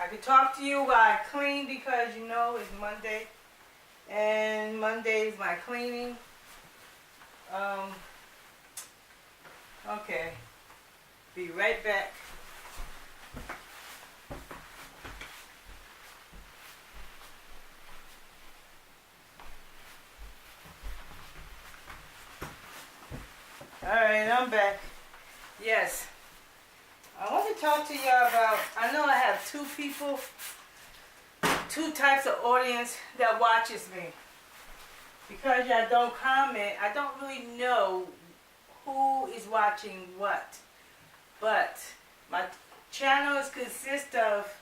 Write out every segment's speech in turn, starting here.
I can talk to you while I clean because you know it's Monday. And Monday is my cleaning. Okay. Be right back. Alright, I'm back. Yes. I want to talk to y'all about, I know I have two types of audience that watches me. Because y'all don't comment, I don't really know who is watching what. But my channel consists of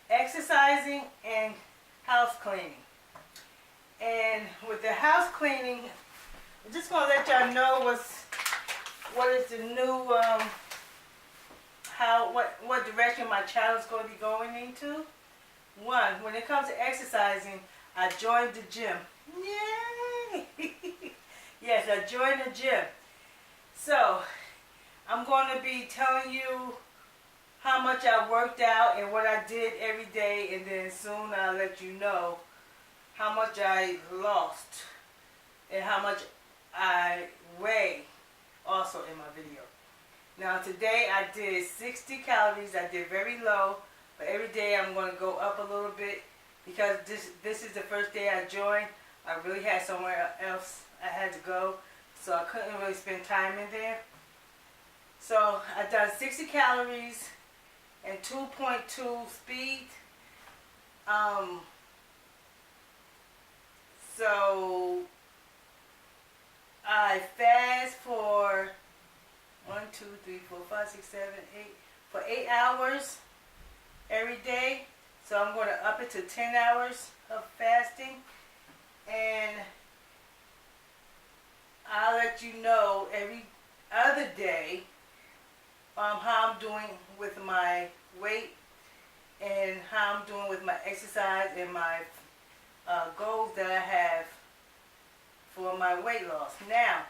exercising and house cleaning. And with the house cleaning, I'm just going to let y'all know what is the new, what direction my channel is going to be going into. One, when it comes to exercising, I joined the gym. Yay! Yes, I joined the gym. So, I'm going to be telling you how much I worked out and what I did every day, and then soon I'll let you know how much I lost and how much I weigh also in my video. Now today I did 60 calories. I did very low, but every day I'm going to go up a little bit because this is the first day I joined. I really had somewhere else I had to go, so I couldn't really spend time in there. So I done 60 calories and 2.2 speed. So I fast for 1, 2, 3, 4, 5, 6, 7, 8 for 8 hours every day. So I'm going to up it to 10 hours of fasting, and I'll let you know every other day how I'm doing with my weight and how I'm doing with my exercise and my goals that I have for my weight loss. Now,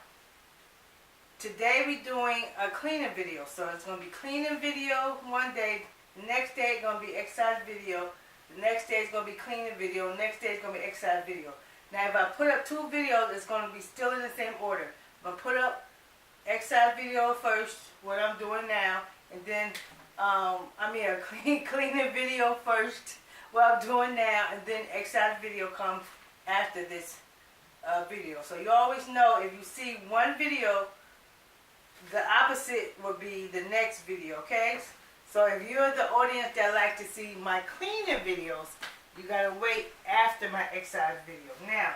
today we're doing a cleaning video. So it's going to be cleaning video one day. The next day it's going to be exercise video. The next day it's going to be cleaning video. The next day it's going to be exercise video. Now if I put up 2 videos, it's going to be still in the same order. I'm going to put up exercise video first, what I'm doing now, and then a cleaning video first, what I'm doing now, and then exercise video comes after this video. So you always know if you see one video, the opposite will be the next video, okay? So if you're the audience that like to see my cleaning videos, you gotta wait after my exercise video. Now,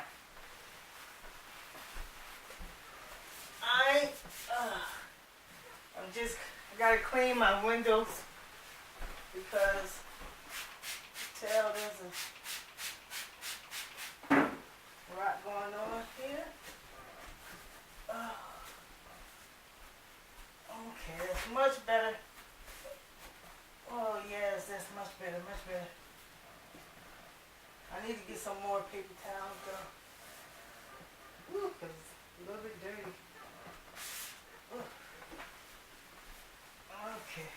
I gotta clean my windows because tell there's a lot going on here. Okay, that's much better. Oh yes, that's much better, much better. I need to get some more paper towels though. Ooh, 'cause it's a little bit dirty. Ooh. Okay.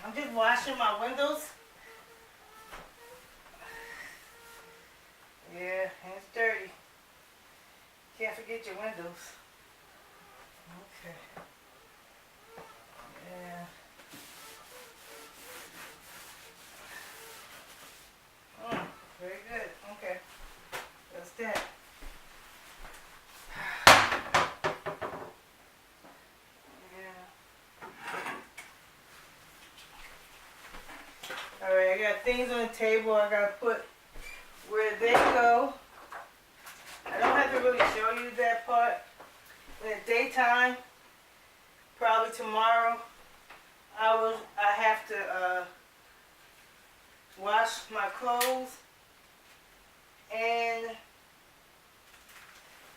I'm just washing my windows. Yeah, and it's dirty. Can't forget your windows. Okay. Yeah. Very good. Okay. That's that. Alright, I got things on the table I gotta put where they go. I don't have to really show you that part. In the daytime, probably tomorrow, I have to wash my clothes, and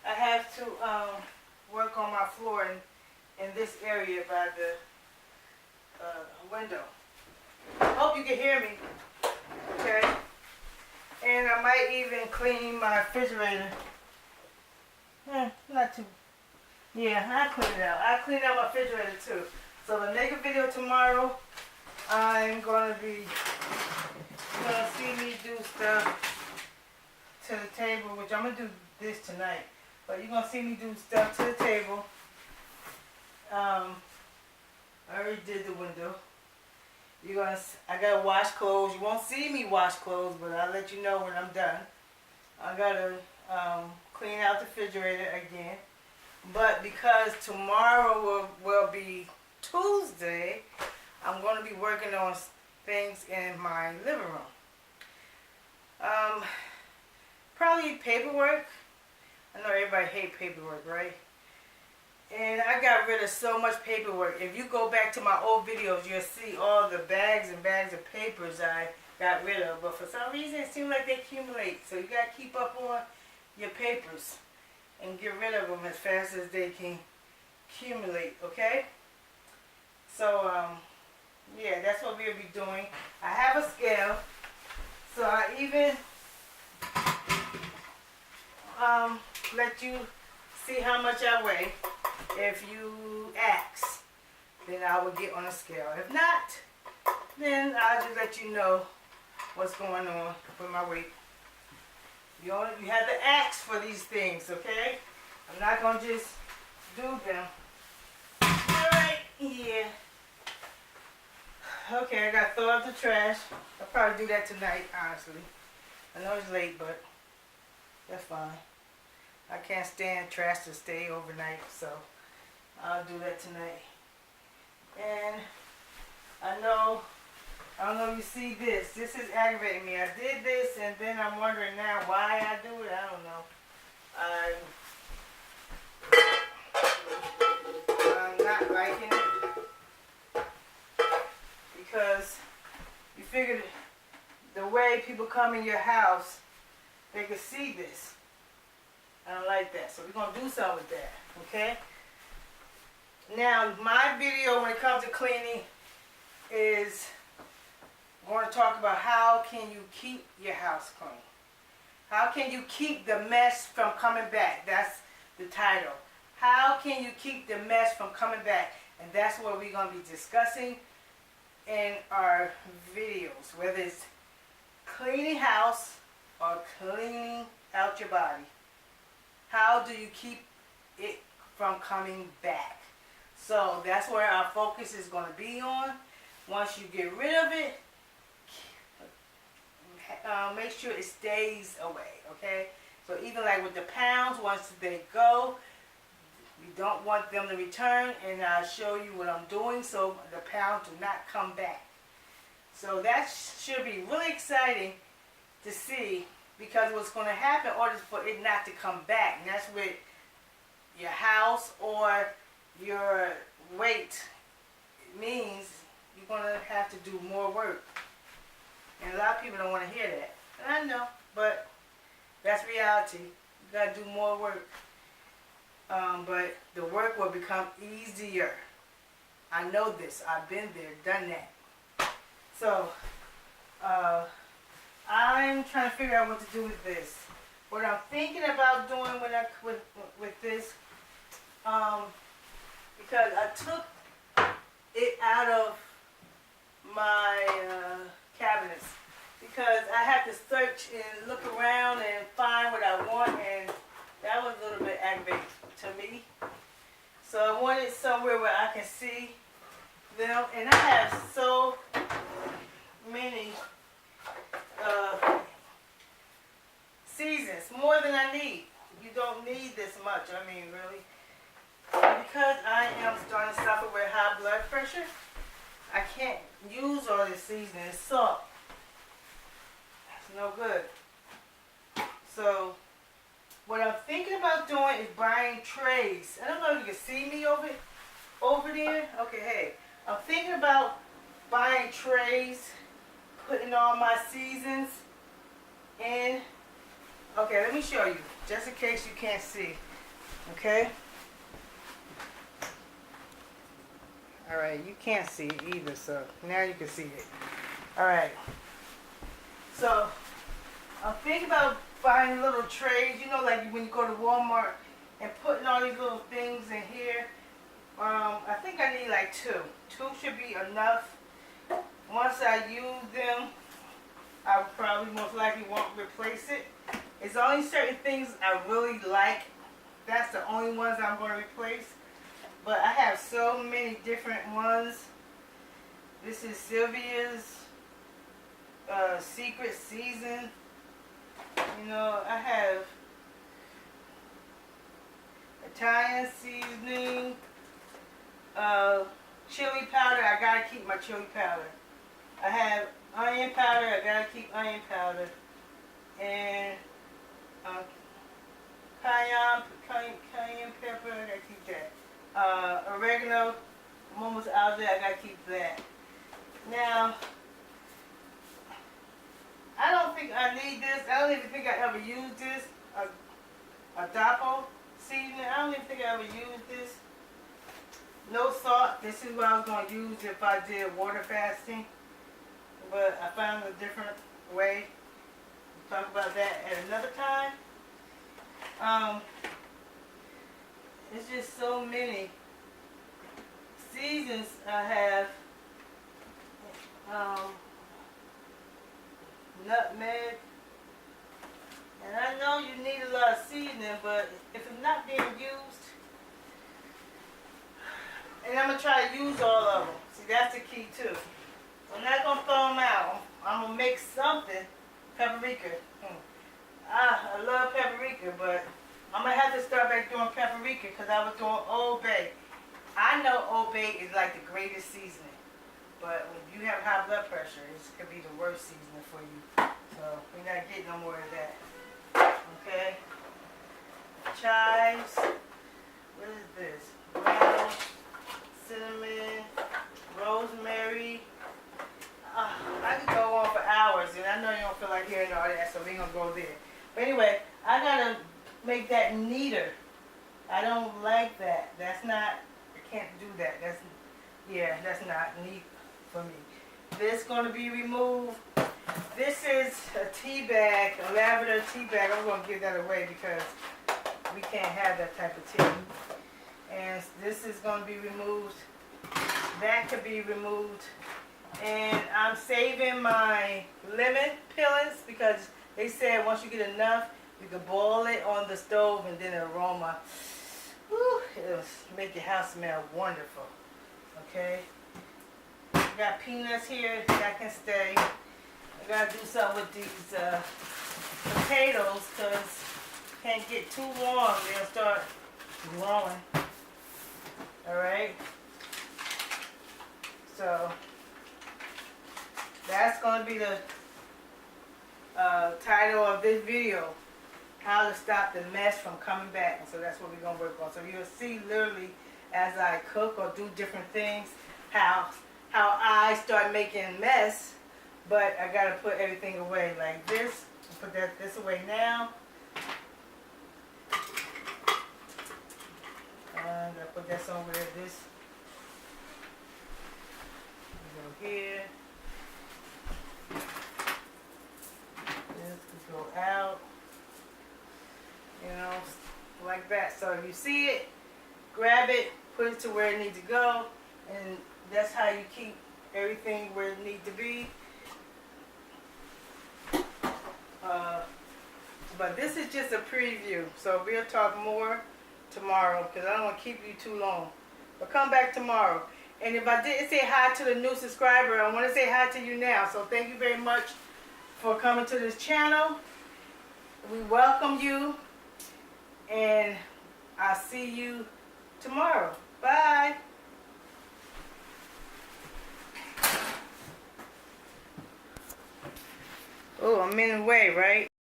I have to work on my floor in this area by the window. Hope you can hear me, okay? And I might even clean my refrigerator. Not too. Yeah, I clean it out. I clean out my refrigerator too. So the make a video tomorrow I'm gonna be, you're gonna see me do stuff to the table, which I'm gonna do this tonight. But you're gonna see me do stuff to the table. I already did the window. I gotta wash clothes. You won't see me wash clothes, but I'll let you know when I'm done. I gotta clean out the refrigerator again. But because tomorrow will be Tuesday, I'm going to be working on things in my living room. Probably paperwork. I know everybody hates paperwork, right? And I got rid of so much paperwork. If you go back to my old videos, you'll see all the bags and bags of papers I got rid of. But for some reason, it seems like they accumulate. So you got to keep up on your papers and get rid of them as fast as they can accumulate, okay? So, yeah, that's what we'll be doing. I have a scale, so I even let you see how much I weigh. If you ask, then I will get on a scale. If not, then I'll just let you know what's going on with my weight. You have to ask for these things, okay? I'm not going to just do them. All right, here. Okay, I got to throw out the trash. I'll probably do that tonight, honestly. I know it's late, but that's fine. I can't stand trash to stay overnight, so I'll do that tonight. And I don't know if you see this. This is aggravating me. I did this, and then I'm wondering now why I do it. I don't know. I'm not liking it because you figured the way people come in your house, they can see this. I don't like that, so we're gonna do something with that. Okay. Now, my video when it comes to cleaning is going to talk about how can you keep your house clean. How can you keep the mess from coming back? That's the title. How can you keep the mess from coming back? And that's what we're going to be discussing in our videos, whether it's cleaning house or cleaning out your body. How do you keep it from coming back? So that's where our focus is going to be on. Once you get rid of it, make sure it stays away, okay? So even like with the pounds, once they go, we don't want them to return, and I'll show you what I'm doing so the pounds do not come back. So that should be really exciting to see, because what's going to happen in order for it not to come back, and that's with your house or your weight, it means you're going to have to do more work. And a lot of people don't want to hear that. And I know, but that's reality. You got to do more work. But the work will become easier. I know this. I've been there, done that. So, I'm trying to figure out what to do with this. What I'm thinking about doing with this, because I took it out of my cabinets, because I had to search and look around and find what I want, and that was a little bit aggravating to me. So I wanted somewhere where I can see them, and I have so many seasons, more than I need. You don't need this much, I mean, really. Because I am starting to suffer with high blood pressure, I can't use all this seasoning. It's salt. It's no good. So, what I'm thinking about doing is buying trays. I don't know if you can see me over there. Okay, hey. I'm thinking about buying trays, putting all my seasons in. Okay, let me show you, just in case you can't see. Okay? Alright, you can't see it either, so now you can see it. Alright. So, I'm thinking about buying little trays, you know, like when you go to Walmart and putting all these little things in here. I think I need like two. Two should be enough once I use them, I probably most likely won't replace it. It's only certain things I really like. That's the only ones I'm going to replace. But I have so many different ones. This is Sylvia's Secret Season. You know, I have Italian seasoning, chili powder. I gotta keep my chili powder. I have onion powder. I gotta keep onion powder. And cayenne pepper. I gotta keep that. Oregano. I'm almost out of there. I gotta keep that. Now, I don't think I need this. I don't even think I ever used this. Adobo seasoning. I don't even think I ever used this. No salt. This is what I was going to use if I did water fasting. But I found a different way. We'll talk about that at another time. It's just so many seasons I have. Nutmeg. And I know you need a lot of seasoning, but if it's not being used, and I'm going to try to use all of them. See, that's the key too. I'm not going to throw them out. I'm going to make something. Paprika. I love paprika, but I'm going to have to start back doing paprika because I was doing Old Bay. I know Old Bay is like the greatest seasoning. But when you have high blood pressure, it could be the worst seasoning for you. So we're not getting no more of that. Okay? Chives. What is this? Brown, cinnamon, rosemary. I could go on for hours, and I know you don't feel like hearing all that, so we're going to go there. But anyway, I got to make that neater. I don't like that. That's not, I can't do that. That's not neat for me. This is going to be removed. This is a tea bag, a lavender tea bag. I'm going to give that away because we can't have that type of tea. And this is going to be removed. That could be removed. And I'm saving my lemon peelings because they said once you get enough, you can boil it on the stove and then the aroma, whew, it'll make your house smell wonderful. Okay? I got peanuts here that can stay. I gotta do something with these potatoes because can't get too warm, they'll start growing. Alright? So that's going to be the title of this video, how to stop the mess from coming back. And so that's what we're going to work on. So you'll see literally as I cook or do different things how I start making mess, but I got to put everything away like this. Put this away now. I'm going to put this over there. This go here. This could go out, you know, like that. So if you see it, grab it, put it to where it needs to go, and that's how you keep everything where it needs to be. But this is just a preview, so we'll talk more tomorrow because I don't want to keep you too long. But come back tomorrow. And if I didn't say hi to the new subscriber, I want to say hi to you now. So thank you very much for coming to this channel. We welcome you, and I'll see you tomorrow. Bye. Oh, I'm in the way, right?